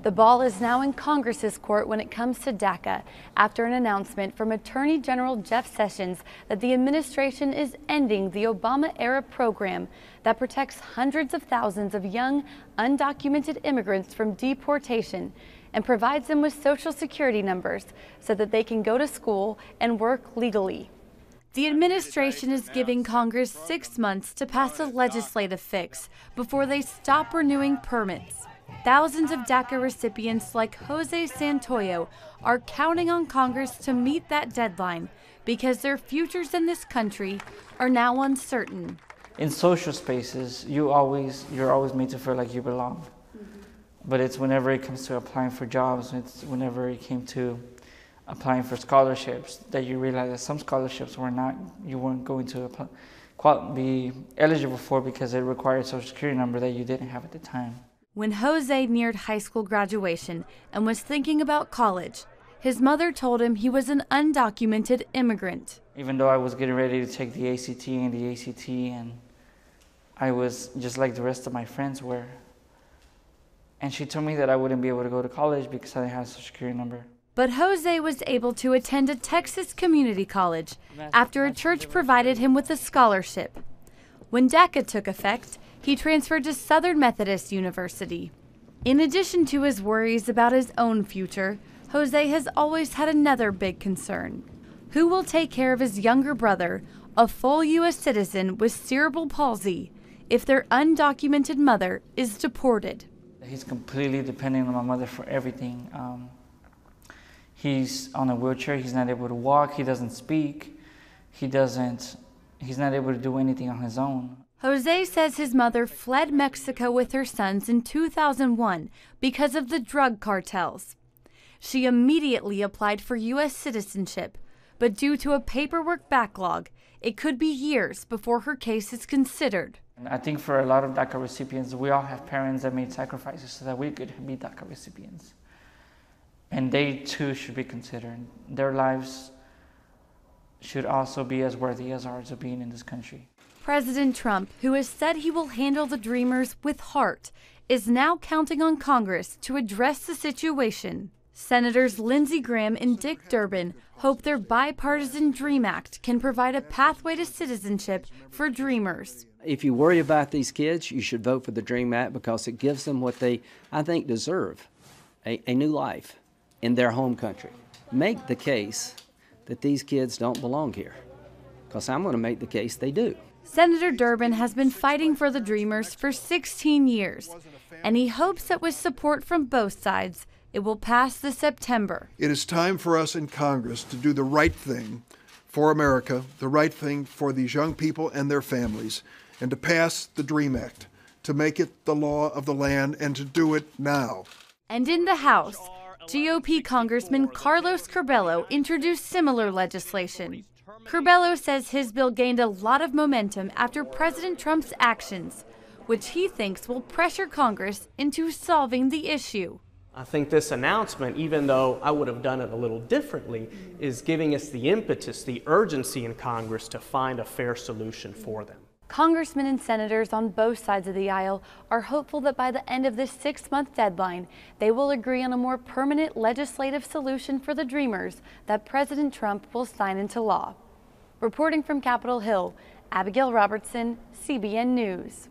The ball is now in Congress's court when it comes to DACA, after an announcement from Attorney General Jeff Sessions that the administration is ending the Obama-era program that protects hundreds of thousands of young, undocumented immigrants from deportation and provides them with Social Security numbers so that they can go to school and work legally. The administration is giving Congress 6 months to pass a legislative fix before they stop renewing permits. Thousands of DACA recipients like Jose Santoyo are counting on Congress to meet that deadline because their futures in this country are now uncertain. In social spaces, you're always made to feel like you belong. But it's whenever it comes to applying for jobs, it's whenever it came to applying for scholarships that you realize that some scholarships you weren't going to be eligible for because it required a Social Security number that you didn't have at the time. When Jose neared high school graduation and was thinking about college, his mother told him he was an undocumented immigrant. Even though I was getting ready to take the ACT and I was just like the rest of my friends were. And she told me that I wouldn't be able to go to college because I didn't have a Social Security number. But Jose was able to attend a Texas community college after a church provided him with a scholarship. When DACA took effect, he transferred to Southern Methodist University. In addition to his worries about his own future, Jose has always had another big concern. Who will take care of his younger brother, a full U.S. citizen with cerebral palsy, if their undocumented mother is deported? He's completely dependent on my mother for everything. He's on a wheelchair, he's not able to walk, he doesn't speak, he's not able to do anything on his own. Jose says his mother fled Mexico with her sons in 2001 because of the drug cartels. She immediately applied for U.S. citizenship, but due to a paperwork backlog, it could be years before her case is considered. And I think for a lot of DACA recipients, we all have parents that made sacrifices so that we could be DACA recipients. And they too should be considered. Their lives should also be as worthy as ours of being in this country. President Trump, who has said he will handle the Dreamers with heart, is now counting on Congress to address the situation. Senators Lindsey Graham and Dick Durbin hope their bipartisan DREAM Act can provide a pathway to citizenship for Dreamers. If you worry about these kids, you should vote for the DREAM Act because it gives them what they, I think, deserve, a new life in their home country. Make the case that these kids don't belong here, because I'm going to make the case they do. Senator Durbin has been fighting for the Dreamers for 16 years, and he hopes that with support from both sides, it will pass this September. It is time for us in Congress to do the right thing for America, the right thing for these young people and their families, and to pass the DREAM Act, to make it the law of the land, and to do it now. And in the House, GOP Congressman Carlos Curbelo introduced similar legislation. Curbelo says his bill gained a lot of momentum after President Trump's actions, which he thinks will pressure Congress into solving the issue. I think this announcement, even though I would have done it a little differently, is giving us the impetus, the urgency in Congress to find a fair solution for them. Congressmen and senators on both sides of the aisle are hopeful that by the end of this 6-month deadline, they will agree on a more permanent legislative solution for the Dreamers that President Trump will sign into law. Reporting from Capitol Hill, Abigail Robertson, CBN News.